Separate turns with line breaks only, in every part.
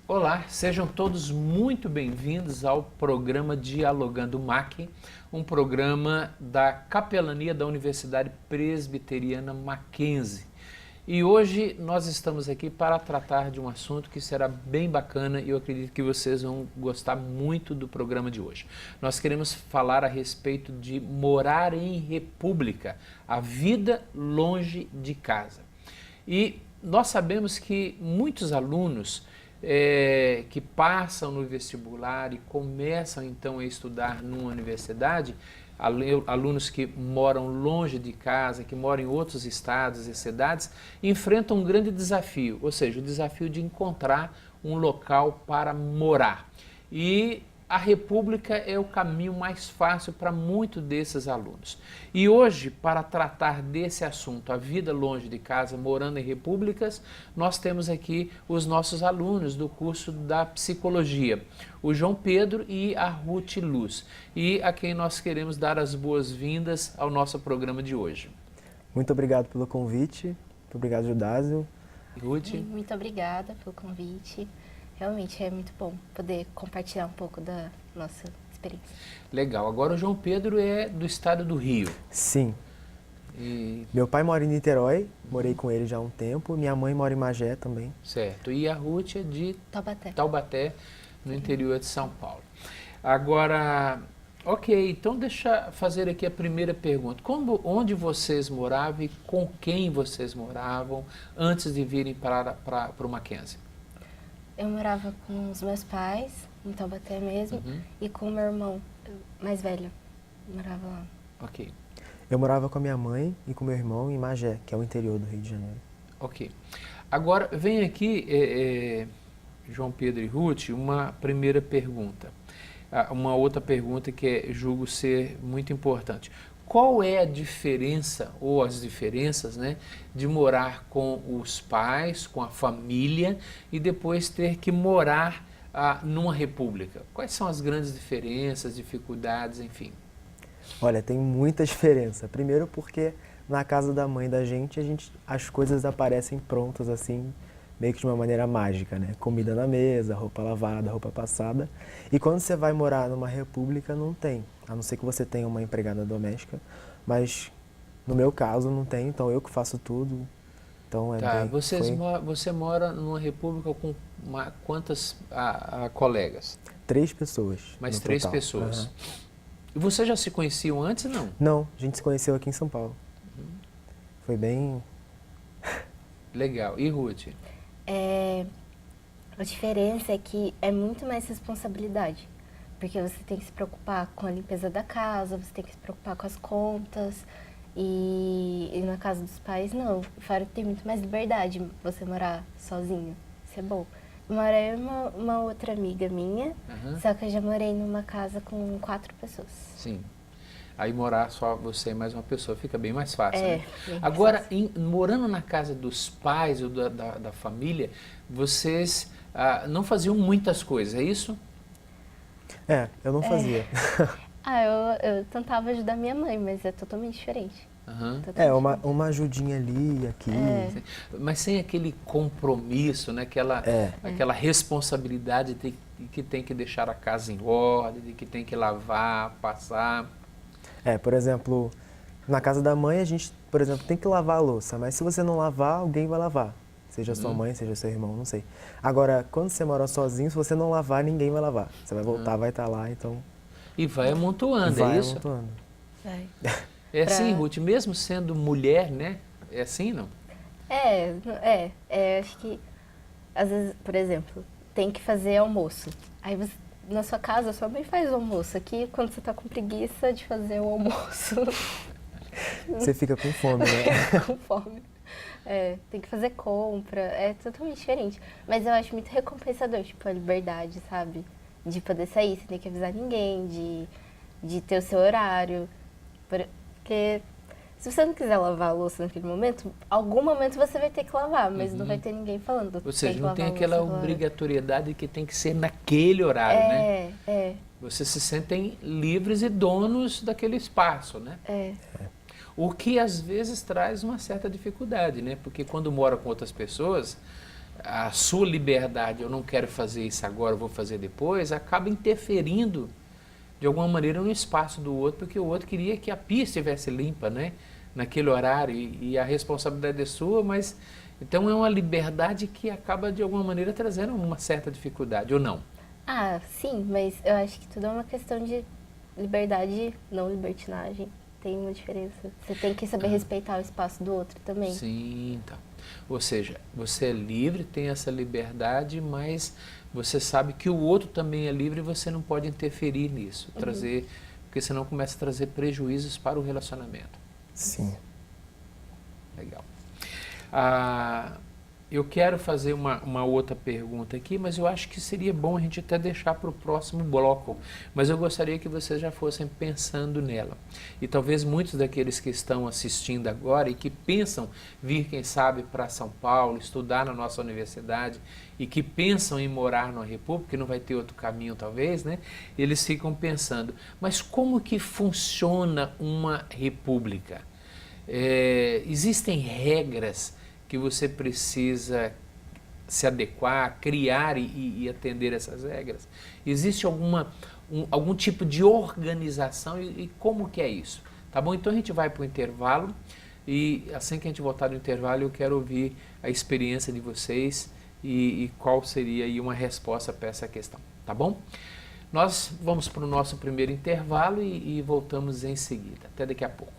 Olá, sejam todos muito bem-vindos ao programa Dialogando MAC, um programa da Capelania da Universidade Presbiteriana Mackenzie. E hoje nós estamos aqui para tratar de um assunto que será bem bacana e eu acredito que vocês vão gostar muito do programa de hoje. Nós queremos falar a respeito de morar em república, a vida longe de casa. E nós sabemos que muitos alunos que passam no vestibular e começam então a estudar numa universidade, alunos que moram longe de casa, que moram em outros estados e cidades, enfrentam um grande desafio, ou seja, o desafio de encontrar um local para morar. E a República é o caminho mais fácil para muitos desses alunos. E hoje, para tratar desse assunto, a vida longe de casa, morando em repúblicas, nós temos aqui os nossos alunos do curso da Psicologia, o João Pedro e a Ruth Luz, e a quem nós queremos dar as boas-vindas ao nosso programa de hoje.
Muito obrigado pelo convite, muito obrigado, Judásio.
Ruth?
Muito obrigada pelo convite. Realmente é muito bom poder compartilhar um pouco da nossa experiência.
Legal. Agora o João Pedro é do estado do Rio.
Sim.
E...
Meu pai mora em Niterói, morei com ele já há um tempo. Minha mãe mora em Magé também.
Certo. E a Ruth é de
Taubaté,
no interior de São Paulo. Agora, ok, então deixa eu fazer aqui a primeira pergunta. Onde vocês moravam e com quem vocês moravam antes de virem para o Mackenzie?
Eu morava com os meus pais, em Taubaté mesmo, e com o meu irmão mais velho. Morava lá.
Ok.
Eu morava com a minha mãe e com meu irmão em Magé, que é o interior do Rio de Janeiro.
Ok. Agora, vem aqui, João Pedro e Ruth, uma primeira pergunta. Uma outra pergunta que julgo ser muito importante. Qual é a diferença, ou as diferenças, né, de morar com os pais, com a família, e depois ter que morar numa república? Quais são as grandes diferenças, dificuldades, enfim?
Olha, tem muita diferença. Primeiro porque na casa da mãe da gente, as coisas aparecem prontas assim, meio que de uma maneira mágica, né? Comida na mesa, roupa lavada, roupa passada. E quando você vai morar numa república, não tem. A não ser que você tenha uma empregada doméstica, mas no meu caso não tem, então eu que faço tudo. Então
Você mora numa república com quantas colegas?
3 pessoas.
Mais 3
total.
pessoas. E vocês já se conheciam antes, não?
Não, a gente se conheceu aqui em São Paulo. Foi bem...
Legal. E Ruth?
A diferença é que é muito mais responsabilidade. Porque você tem que se preocupar com a limpeza da casa, você tem que se preocupar com as contas. E na casa dos pais, não. Fora que tem muito mais liberdade você morar sozinho. Isso é bom. Morei uma outra amiga minha, só que eu já morei numa casa com 4 pessoas.
Sim. Aí morar só você e mais uma pessoa fica bem mais fácil, né?
Bem
Agora,
fácil.
morando na casa dos pais ou da família, vocês não faziam muitas coisas, é isso?
Eu não fazia.
Eu tentava ajudar minha mãe, mas é totalmente diferente.
Uma ajudinha ali e aqui.
Mas sem aquele compromisso, né? Aquela responsabilidade de que tem que deixar a casa em ordem, de que tem que lavar, passar.
Por exemplo, na casa da mãe a gente, por exemplo, tem que lavar a louça, mas se você não lavar, alguém vai lavar. Seja sua mãe, seja seu irmão, não sei. Agora, quando você mora sozinho, se você não lavar, ninguém vai lavar. Você vai voltar, vai estar lá, então...
E vai amontoando, é isso?
Amontoando.
Vai.
É assim, Ruth, mesmo sendo mulher, né? É assim, não?
Acho que, às vezes, por exemplo, tem que fazer almoço. Aí você, na sua casa, sua mãe faz o almoço. Aqui, quando você tá com preguiça de fazer o almoço...
Você fica com fome, né?
Com fome. Tem que fazer compra, é totalmente diferente. Mas eu acho muito recompensador, tipo, a liberdade, sabe? De poder sair, sem ter que avisar ninguém, de ter o seu horário. Porque se você não quiser lavar a louça naquele momento, algum momento você vai ter que lavar, mas não vai ter ninguém falando.
Ou seja, não tem aquela obrigatoriedade que tem que ser naquele horário, né? Vocês se sentem livres e donos daquele espaço, né? O que às vezes traz uma certa dificuldade, né? Porque quando mora com outras pessoas, a sua liberdade, eu não quero fazer isso agora, eu vou fazer depois, acaba interferindo de alguma maneira no espaço do outro, porque o outro queria que a pia estivesse limpa, né? Naquele horário, e a responsabilidade é sua, mas então é uma liberdade que acaba de alguma maneira trazendo uma certa dificuldade, ou não?
Ah, sim, mas eu acho que tudo é uma questão de liberdade, não libertinagem. Tem uma diferença. Você tem que saber respeitar o espaço do outro também.
Sim, então. Ou seja, você é livre, tem essa liberdade, mas você sabe que o outro também é livre e você não pode interferir nisso, trazer, porque senão começa a trazer prejuízos para o relacionamento.
Sim.
Legal. Eu quero fazer uma outra pergunta aqui, mas eu acho que seria bom a gente até deixar para o próximo bloco. Mas eu gostaria que vocês já fossem pensando nela. E talvez muitos daqueles que estão assistindo agora e que pensam vir, quem sabe, para São Paulo, estudar na nossa universidade e que pensam em morar numa república, que não vai ter outro caminho talvez, né? Eles ficam pensando, mas como que funciona uma república? Existem regras que você precisa se adequar, criar e atender essas regras? Existe algum tipo de organização e como que é isso? Tá bom? Então a gente vai para o intervalo e assim que a gente voltar do intervalo eu quero ouvir a experiência de vocês e qual seria aí uma resposta para essa questão. Tá bom? Nós vamos para o nosso primeiro intervalo e voltamos em seguida. Até daqui a pouco.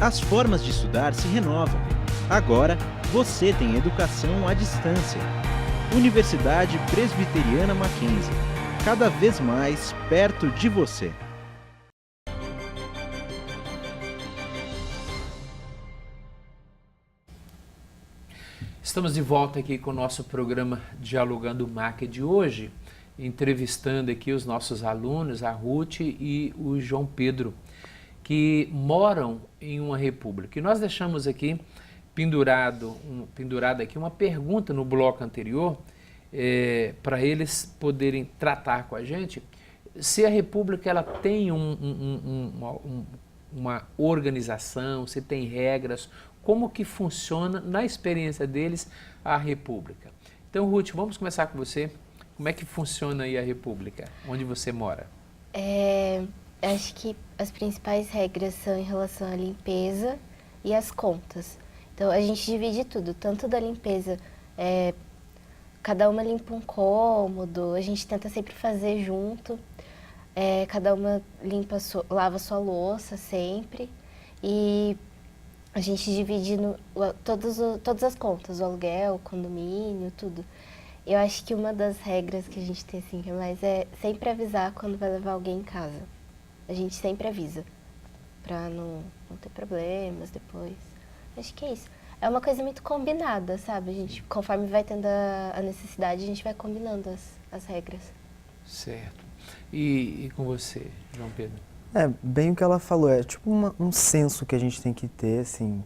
As formas de estudar se renovam. Agora, você tem educação à distância. Universidade Presbiteriana Mackenzie. Cada vez mais perto de você.
Estamos de volta aqui com o nosso programa Dialogando MAC de hoje, entrevistando aqui os nossos alunos, a Ruth e o João Pedro, que moram em uma república. E nós deixamos aqui pendurada aqui uma pergunta no bloco anterior, para eles poderem tratar com a gente, se a república ela tem uma organização, se tem regras, como que funciona, na experiência deles, a república. Então, Ruth, vamos começar com você. Como é que funciona aí a república, onde você mora?
Acho que as principais regras são em relação à limpeza e às contas. Então, a gente divide tudo, tanto da limpeza, cada uma limpa um cômodo, a gente tenta sempre fazer junto, cada uma lava sua louça sempre, e a gente divide todas as contas, o aluguel, o condomínio, tudo. Eu acho que uma das regras que a gente tem assim, mas é sempre avisar quando vai levar alguém em casa. A gente sempre avisa, pra não ter problemas depois. Acho que é isso. É uma coisa muito combinada, sabe? A gente, conforme vai tendo a necessidade, a gente vai combinando as regras.
Certo. E com você, João Pedro?
Bem o que ela falou, é tipo um senso que a gente tem que ter, assim,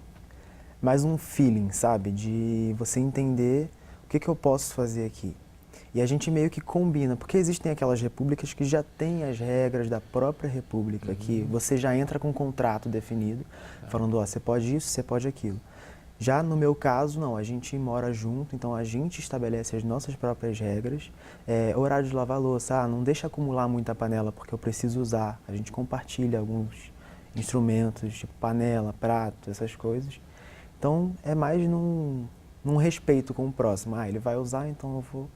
mais um feeling, sabe? De você entender o que eu posso fazer aqui. E a gente meio que combina, porque existem aquelas repúblicas que já têm as regras da própria república, que você já entra com um contrato definido, falando, você pode isso, você pode aquilo. Já no meu caso, não, a gente mora junto, então a gente estabelece as nossas próprias regras. Horário de lavar louça, não deixa acumular muita panela porque eu preciso usar. A gente compartilha alguns instrumentos, tipo panela, prato, essas coisas. Então é mais num respeito com o próximo. Ele vai usar, então eu vou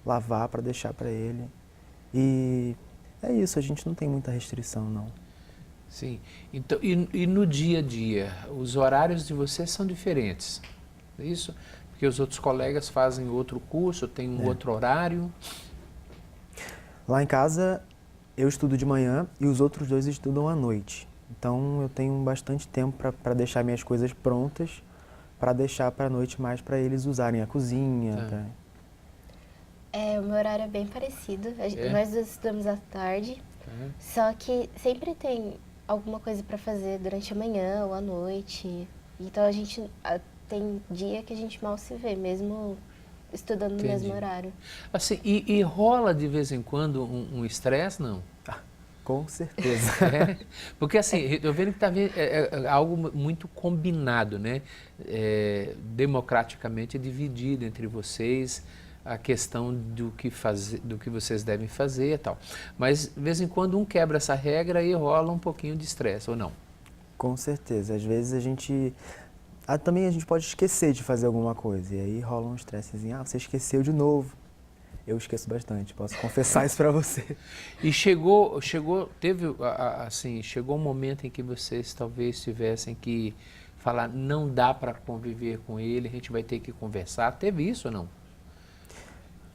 lavar para deixar para ele. E é isso, a gente não tem muita restrição, não.
Sim. Então, e no dia a dia, os horários de vocês são diferentes, é isso? Porque os outros colegas fazem outro curso, tem um outro horário.
Lá em casa, eu estudo de manhã e os outros dois estudam à noite. Então, eu tenho bastante tempo para deixar minhas coisas prontas, para deixar para a noite mais para eles usarem a cozinha.
O meu horário é bem parecido. Nós dois estudamos à tarde, só que sempre tem alguma coisa para fazer durante a manhã ou à noite. Então a gente tem dia que a gente mal se vê, mesmo estudando no mesmo horário.
Assim, e rola de vez em quando um estresse, não?
Com certeza.
É, porque assim, eu vendo que tá algo muito combinado, né? Democraticamente dividido entre vocês a questão do que fazer, do que vocês devem fazer e tal. Mas de vez em quando um quebra essa regra e rola um pouquinho de estresse, ou não?
Com certeza. Às vezes a gente... também a gente pode esquecer de fazer alguma coisa. E aí rola um estressezinho. Você esqueceu de novo. Eu esqueço bastante, posso confessar isso para você.
E chegou um momento em que vocês talvez tivessem que falar, não dá para conviver com ele, a gente vai ter que conversar. Teve isso ou não?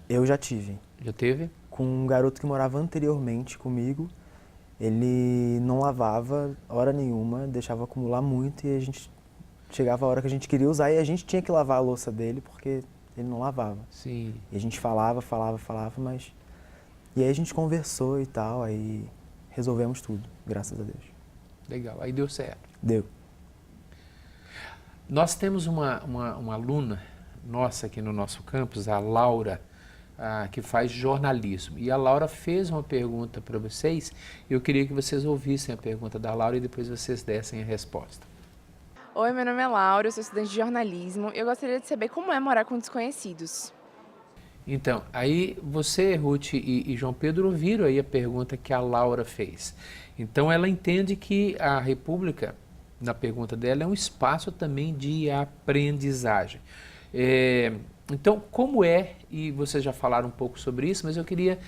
Eu já tive.
Já teve?
Com um garoto que morava anteriormente comigo. Ele não lavava hora nenhuma, deixava acumular muito e a gente chegava a hora que a gente queria usar e a gente tinha que lavar a louça dele porque ele não lavava.
Sim.
E a gente falava, mas... E aí a gente conversou e tal, aí resolvemos tudo, graças a Deus.
Legal, aí deu certo.
Deu.
Nós temos uma aluna nossa aqui no nosso campus, a Laura, que faz jornalismo. E a Laura fez uma pergunta para vocês, e eu queria que vocês ouvissem a pergunta da Laura e depois vocês dessem a resposta.
Oi, meu nome é Laura, eu sou estudante de jornalismo. Eu gostaria de saber como é morar com desconhecidos.
Então, aí você, Ruth e João Pedro ouviram aí a pergunta que a Laura fez. Então ela entende que a República, na pergunta dela, é um espaço também de aprendizagem. Então, como é, e vocês já falaram um pouco sobre isso, mas eu queria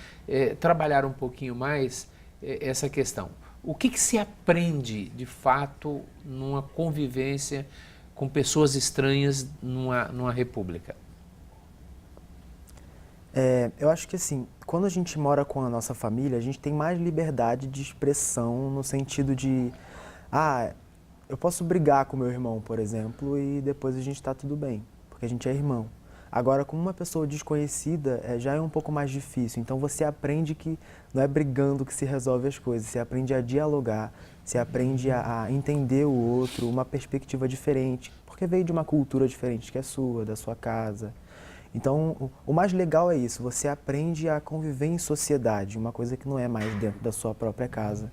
trabalhar um pouquinho mais essa questão. O que se aprende, de fato, numa convivência com pessoas estranhas numa república?
Eu acho que assim, quando a gente mora com a nossa família, a gente tem mais liberdade de expressão no sentido de... eu posso brigar com meu irmão, por exemplo, e depois a gente está tudo bem, porque a gente é irmão. Agora, com uma pessoa desconhecida, já é um pouco mais difícil. Então, você aprende que não é brigando que se resolve as coisas. Você aprende a dialogar, você aprende a entender o outro, uma perspectiva diferente. Porque veio de uma cultura diferente que é sua, da sua casa. Então, o mais legal é isso. Você aprende a conviver em sociedade, uma coisa que não é mais dentro da sua própria casa.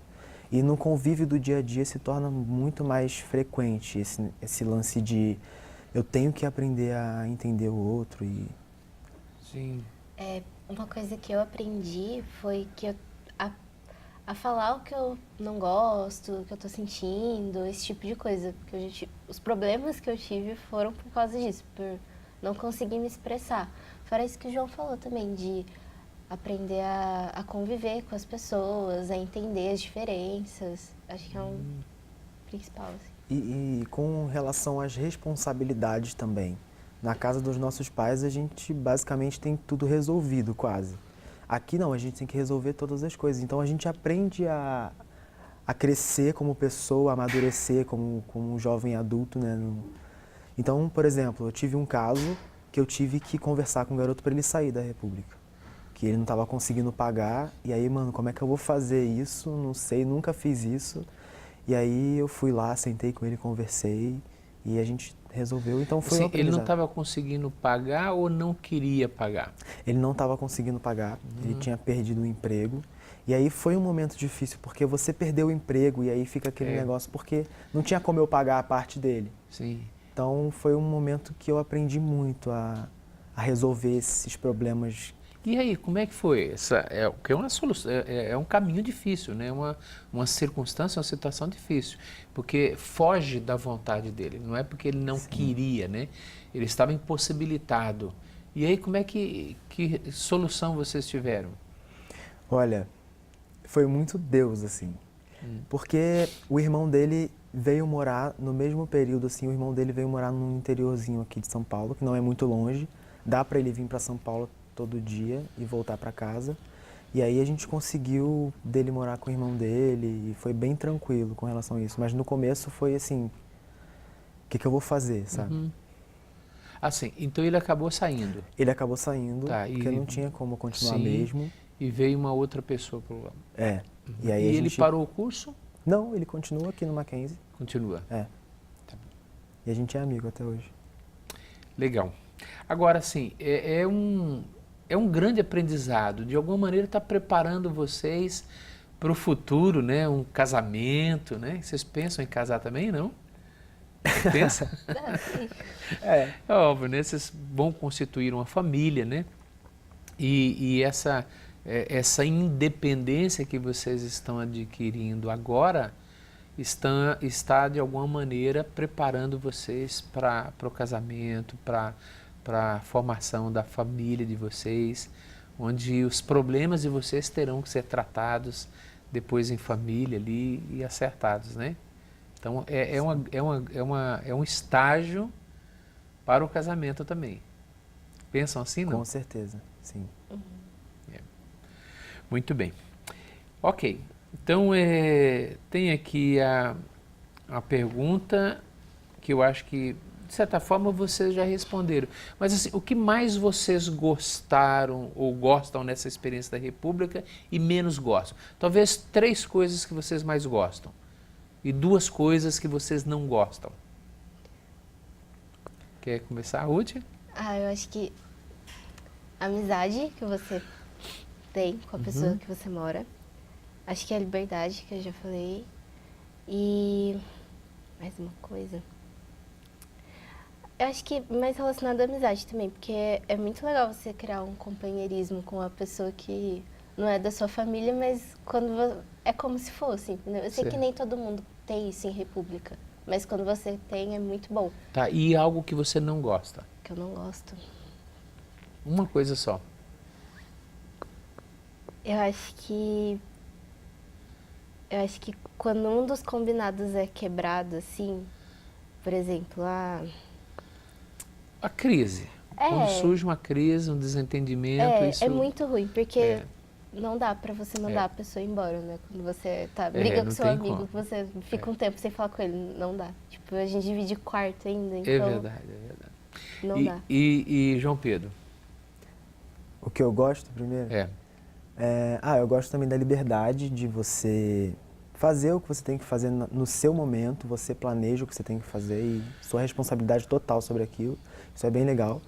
E no convívio do dia a dia se torna muito mais frequente esse lance de... Eu tenho que aprender a entender o outro e...
Sim.
Uma coisa que eu aprendi foi que a falar o que eu não gosto, o que eu tô sentindo, esse tipo de coisa. Porque os problemas que eu tive foram por causa disso, por não conseguir me expressar. Fora isso que o João falou também, de aprender a conviver com as pessoas, a entender as diferenças. Acho que é um principal, assim.
E com relação às responsabilidades também. Na casa dos nossos pais, a gente basicamente tem tudo resolvido, quase. Aqui não, a gente tem que resolver todas as coisas. Então a gente aprende a crescer como pessoa, a amadurecer como um jovem adulto, né? Então, por exemplo, eu tive um caso que eu tive que conversar com o garoto para ele sair da República. Que ele não estava conseguindo pagar. E aí, mano, como é que eu vou fazer isso? Não sei, nunca fiz isso. E aí eu fui lá, sentei com ele, conversei e a gente resolveu. Então foi um aprendizado.
Ele não estava conseguindo pagar ou não queria pagar?
Ele não estava conseguindo pagar, ele tinha perdido o emprego. E aí foi um momento difícil, porque você perdeu o emprego e aí fica aquele negócio, porque não tinha como eu pagar a parte dele.
Sim.
Então foi um momento que eu aprendi muito a resolver esses problemas.
E aí, como é que foi? Porque é uma solução, é um caminho difícil, né? Uma circunstância, uma situação difícil, porque foge da vontade dele, não é porque ele não queria, né? Ele estava impossibilitado. E aí, como é que solução vocês tiveram?
Olha, foi muito Deus, assim, porque o irmão dele veio morar no mesmo período, assim, o irmão dele veio morar num interiorzinho aqui de São Paulo, que não é muito longe, dá para ele vir para São Paulo todo dia e voltar para casa. E aí a gente conseguiu dele morar com o irmão dele e foi bem tranquilo com relação a isso. Mas no começo foi assim, o que eu vou fazer, sabe?
Assim, então ele acabou saindo.
Ele acabou saindo, porque não tinha como continuar mesmo.
E veio uma outra pessoa para o lado.
E aí
ele parou o curso?
Não, ele continua aqui no Mackenzie.
Continua?
Tá. E a gente é amigo até hoje.
Legal. Agora, assim, é um grande aprendizado. De alguma maneira está preparando vocês para o futuro, né? Um casamento, né? Vocês pensam em casar também, não? Pensa?
Sim.
É óbvio, né? Vocês vão constituir uma família, né? E essa independência que vocês estão adquirindo agora está de alguma maneira preparando vocês para o casamento, para a formação da família de vocês, onde os problemas de vocês terão que ser tratados depois em família ali e acertados, né? Então é um estágio para o casamento também. Pensam assim, não?
Com certeza, sim.
Muito bem. Ok. Então, tem aqui a pergunta que eu acho que, de certa forma, vocês já responderam. Mas, assim, o que mais vocês gostaram ou gostam nessa experiência da República e menos gostam? Talvez 3 coisas que vocês mais gostam e 2 coisas que vocês não gostam. Quer começar, Ruth?
Eu acho que a amizade que você tem com a pessoa que você mora. Acho que é a liberdade, que eu já falei. E mais uma coisa. Eu acho que mais relacionado à amizade também, porque é muito legal você criar um companheirismo com uma pessoa que não é da sua família, mas é como se fosse, entendeu? Eu sei que nem todo mundo tem isso em República, mas quando você tem é muito bom.
Tá, e algo que você não gosta?
Que eu não gosto.
Uma coisa só.
Eu acho que quando um dos combinados é quebrado, assim, por exemplo,
a crise. Quando surge uma crise, um desentendimento, isso...
É muito ruim, porque não dá pra você mandar a pessoa embora, né? Quando você briga com seu amigo, você fica um tempo sem falar com ele, não dá. Tipo, a gente divide quarto ainda, então...
É verdade.
Não dá.
E João Pedro?
O que eu gosto primeiro? Eu gosto também da liberdade de você fazer o que você tem que fazer no seu momento, você planeja o que você tem que fazer e sua responsabilidade total sobre aquilo. Isso é bem legal.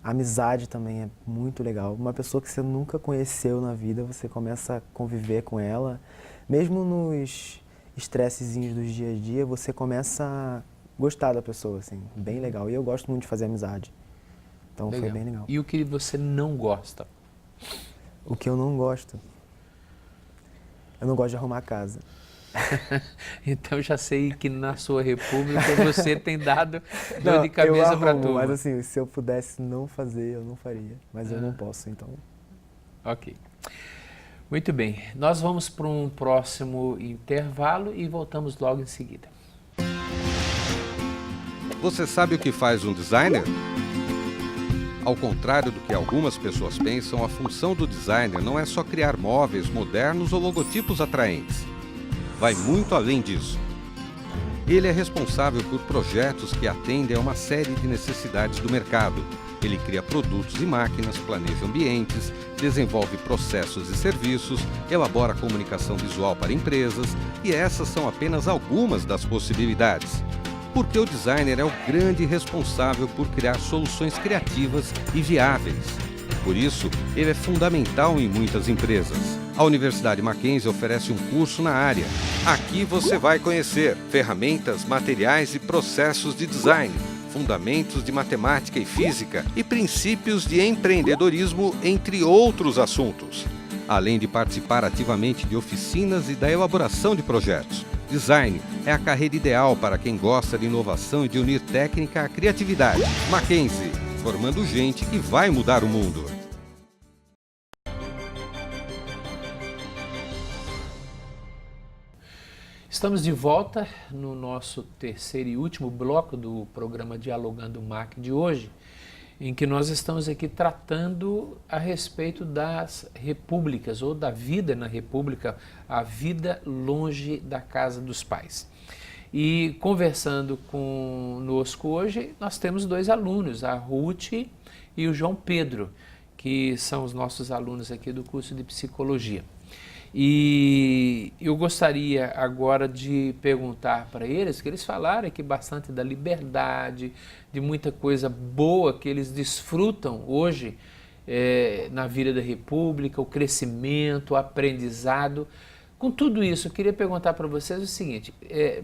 Amizade também é muito legal. Uma pessoa que você nunca conheceu na vida, você começa a conviver com ela. Mesmo nos estressezinhos do dia a dia, você começa a gostar da pessoa, assim, bem legal. E eu gosto muito de fazer amizade. Então foi bem legal.
E o que você não gosta?
O que eu não gosto? Eu não gosto de arrumar a casa.
Então já sei que na sua república você tem dado dor de cabeça para tudo.
Mas assim, se eu pudesse não fazer, eu não faria. Mas eu não posso, então.
Ok. Muito bem. Nós vamos para um próximo intervalo e voltamos logo em seguida.
Você sabe o que faz um designer? Ao contrário do que algumas pessoas pensam, a função do designer não é só criar móveis modernos ou logotipos atraentes. Vai muito além disso. Ele é responsável por projetos que atendem a uma série de necessidades do mercado. Ele cria produtos e máquinas, planeja ambientes, desenvolve processos e serviços, elabora comunicação visual para empresas, e essas são apenas algumas das possibilidades. Porque o designer é o grande responsável por criar soluções criativas e viáveis. Por isso, ele é fundamental em muitas empresas. A Universidade Mackenzie oferece um curso na área. Aqui você vai conhecer ferramentas, materiais e processos de design, fundamentos de matemática e física e princípios de empreendedorismo, entre outros assuntos. Além de participar ativamente de oficinas e da elaboração de projetos. Design é a carreira ideal para quem gosta de inovação e de unir técnica à criatividade. Mackenzie, formando gente que vai mudar o mundo.
Estamos de volta no nosso terceiro e último bloco do programa Dialogando MAC de hoje, em que nós estamos aqui tratando a respeito das repúblicas ou da vida na república, a vida longe da casa dos pais. E conversando conosco hoje, nós temos 2 alunos, a Ruth e o João Pedro, que são os nossos alunos aqui do curso de Psicologia. E eu gostaria agora de perguntar para eles, que eles falaram aqui bastante da liberdade, de muita coisa boa que eles desfrutam hoje na vida da República, o crescimento, o aprendizado. Com tudo isso, eu queria perguntar para vocês o seguinte,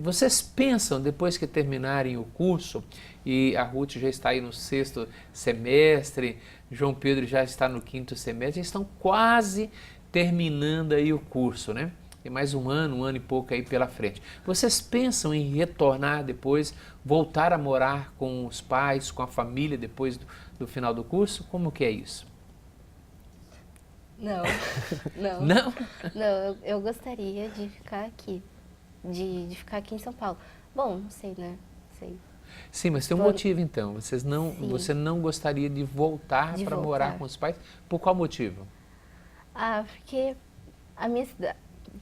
vocês pensam, depois que terminarem o curso, e a Ruth já está aí no 6º semestre, João Pedro já está no 5º semestre, eles estão quase terminando aí o curso, né? Tem mais um ano e pouco aí pela frente. Vocês pensam em retornar depois, voltar a morar com os pais, com a família depois do final do curso? Como que é isso?
Não, não.
Não?
Não, eu gostaria de ficar aqui, de ficar aqui em São Paulo. Bom, não sei, né? Sei.
Sim, mas tem um motivo então. Você não gostaria de voltar para morar com os pais? Por qual motivo?
Porque a minha cidade,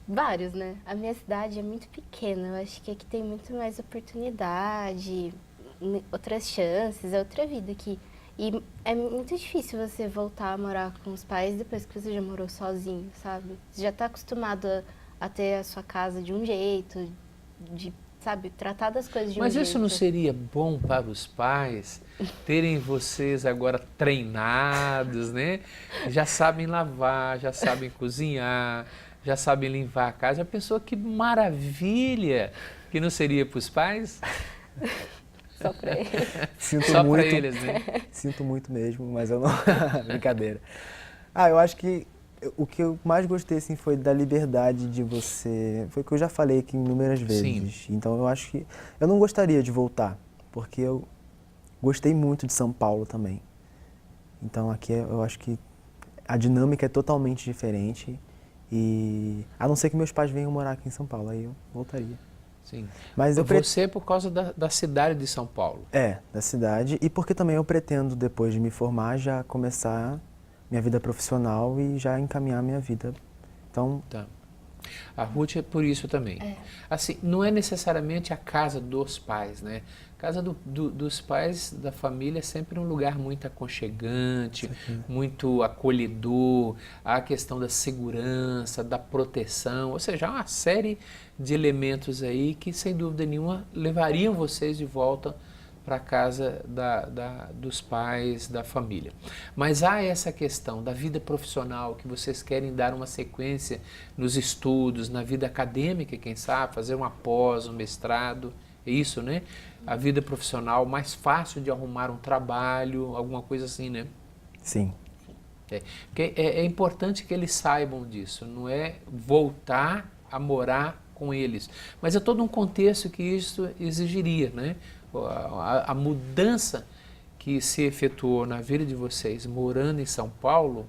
vários, né? A minha cidade é muito pequena. Eu acho que aqui tem muito mais oportunidade, outras chances, é outra vida aqui. E é muito difícil você voltar a morar com os pais depois que você já morou sozinho, sabe? Você já está acostumado a ter a sua casa de um jeito, sabe, tratar das coisas de um jeito.
Mas isso não seria bom para os pais terem vocês agora treinados, né? Já sabem lavar, já sabem cozinhar, já sabem limpar a casa. Já pensou que maravilha que não seria para os pais?
Só para eles.
Só para eles, né?
Sinto muito mesmo, mas eu não... Brincadeira. Eu acho que o que eu mais gostei assim, foi da liberdade de você... Foi o que eu já falei aqui inúmeras vezes. Sim. Então eu acho que... Eu não gostaria de voltar, porque eu gostei muito de São Paulo também. Então aqui eu acho que a dinâmica é totalmente diferente. E a não ser que meus pais venham morar aqui em São Paulo, aí eu voltaria.
Sim.
Mas
você por causa da cidade de São Paulo?
Da cidade. E porque também eu pretendo, depois de me formar, já começar minha vida profissional e já encaminhar minha vida. Então...
Tá. A Ruth é por isso também. Assim, não é necessariamente a casa dos pais, né? A casa dos pais, da família, é sempre um lugar muito aconchegante, muito acolhedor, a questão da segurança, da proteção, ou seja, há uma série de elementos aí que, sem dúvida nenhuma, levariam vocês de volta para a casa dos pais, da família. Mas há essa questão da vida profissional, que vocês querem dar uma sequência nos estudos, na vida acadêmica, quem sabe, fazer uma pós, um mestrado, é isso, né? A vida profissional, mais fácil de arrumar um trabalho, alguma coisa assim, né?
Sim.
Porque é importante que eles saibam disso, não é voltar a morar com eles, mas é todo um contexto que isso exigiria, né? A mudança que se efetuou na vida de vocês, morando em São Paulo,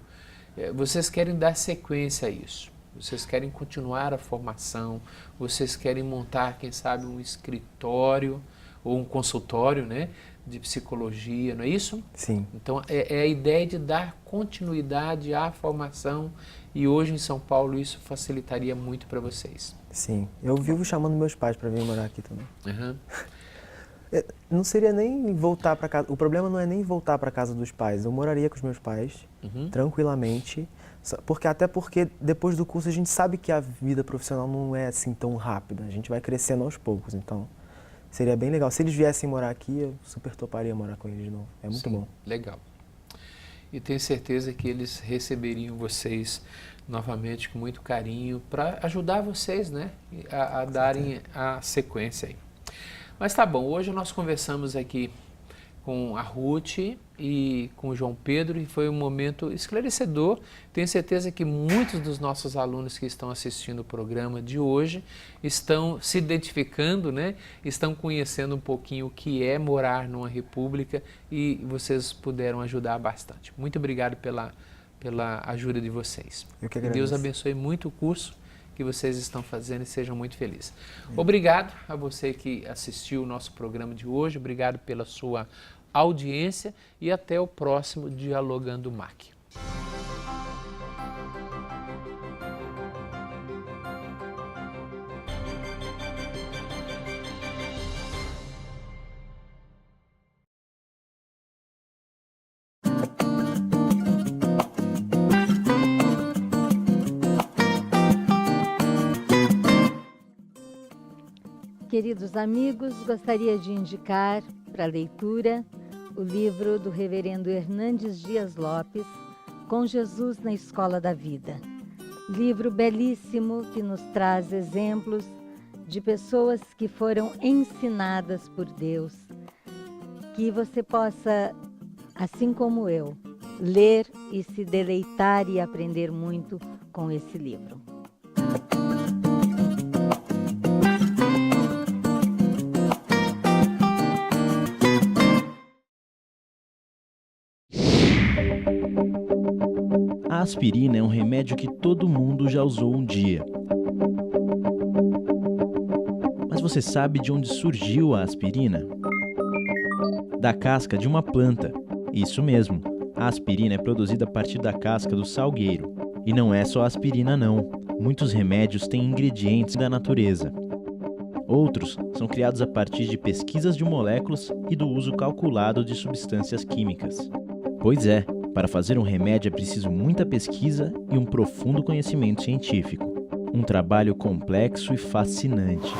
vocês querem dar sequência a isso. Vocês querem continuar a formação, vocês querem montar, quem sabe, um escritório ou um consultório, né, de psicologia, não é isso?
Sim.
Então, é a ideia de dar continuidade à formação e hoje em São Paulo isso facilitaria muito para vocês.
Sim. Eu vivo chamando meus pais para vir morar aqui também.
Uhum.
Não seria nem voltar para casa, o problema não é nem voltar para casa dos pais, eu moraria com os meus pais, tranquilamente, até porque depois do curso a gente sabe que a vida profissional não é assim tão rápida, a gente vai crescendo aos poucos, então seria bem legal. Se eles viessem morar aqui, eu super toparia morar com eles de novo, é muito bom.
Legal. E tenho certeza que eles receberiam vocês novamente com muito carinho para ajudar vocês, né, a darem a sequência aí. Mas tá bom, hoje nós conversamos aqui com a Ruth e com o João Pedro e foi um momento esclarecedor. Tenho certeza que muitos dos nossos alunos que estão assistindo o programa de hoje estão se identificando, né? Estão conhecendo um pouquinho o que é morar numa república e vocês puderam ajudar bastante. Muito obrigado pela ajuda de vocês.
Eu que
agradeço.
agradeço.
Deus abençoe muito o curso que vocês estão fazendo e sejam muito felizes. Obrigado a você que assistiu o nosso programa de hoje, obrigado pela sua audiência e até o próximo Dialogando MAC.
Queridos amigos, gostaria de indicar para leitura o livro do Reverendo Hernandes Dias Lopes, Com Jesus na Escola da Vida. Livro belíssimo que nos traz exemplos de pessoas que foram ensinadas por Deus. Que você possa, assim como eu, ler e se deleitar e aprender muito com esse livro.
A aspirina é um remédio que todo mundo já usou um dia. Mas você sabe de onde surgiu a aspirina? Da casca de uma planta. Isso mesmo, a aspirina é produzida a partir da casca do salgueiro. E não é só a aspirina não, muitos remédios têm ingredientes da natureza. Outros são criados a partir de pesquisas de moléculas e do uso calculado de substâncias químicas. Pois é, para fazer um remédio é preciso muita pesquisa e um profundo conhecimento científico. Um trabalho complexo e fascinante.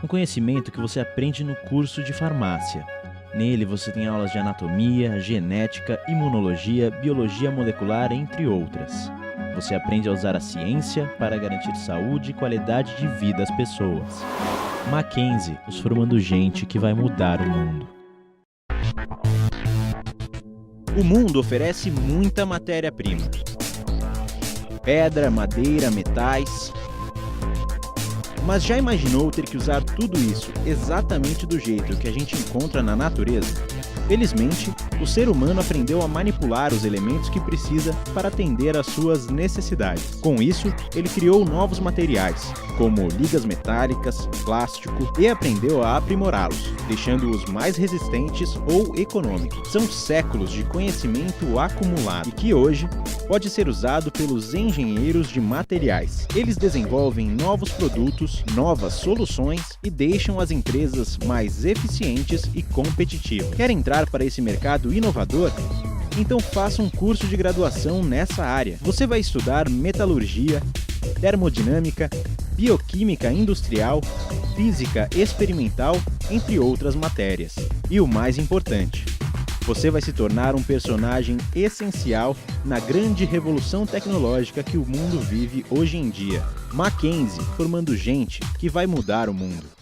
Um conhecimento que você aprende no curso de farmácia. Nele você tem aulas de anatomia, genética, imunologia, biologia molecular, entre outras. Você aprende a usar a ciência para garantir saúde e qualidade de vida às pessoas. Mackenzie, os formando gente que vai mudar o mundo. O mundo oferece muita matéria-prima. Pedra, madeira, metais. Mas já imaginou ter que usar tudo isso exatamente do jeito que a gente encontra na natureza? Felizmente, o ser humano aprendeu a manipular os elementos que precisa para atender às suas necessidades. Com isso, ele criou novos materiais, como ligas metálicas, plástico, e aprendeu a aprimorá-los, deixando-os mais resistentes ou econômicos. São séculos de conhecimento acumulado e que hoje pode ser usado pelos engenheiros de materiais. Eles desenvolvem novos produtos, novas soluções e deixam as empresas mais eficientes e competitivas. Quer entrar para esse mercado inovador? Então faça um curso de graduação nessa área. Você vai estudar metalurgia, termodinâmica, bioquímica industrial, física experimental, entre outras matérias. E o mais importante, você vai se tornar um personagem essencial na grande revolução tecnológica que o mundo vive hoje em dia. Mackenzie, formando gente que vai mudar o mundo.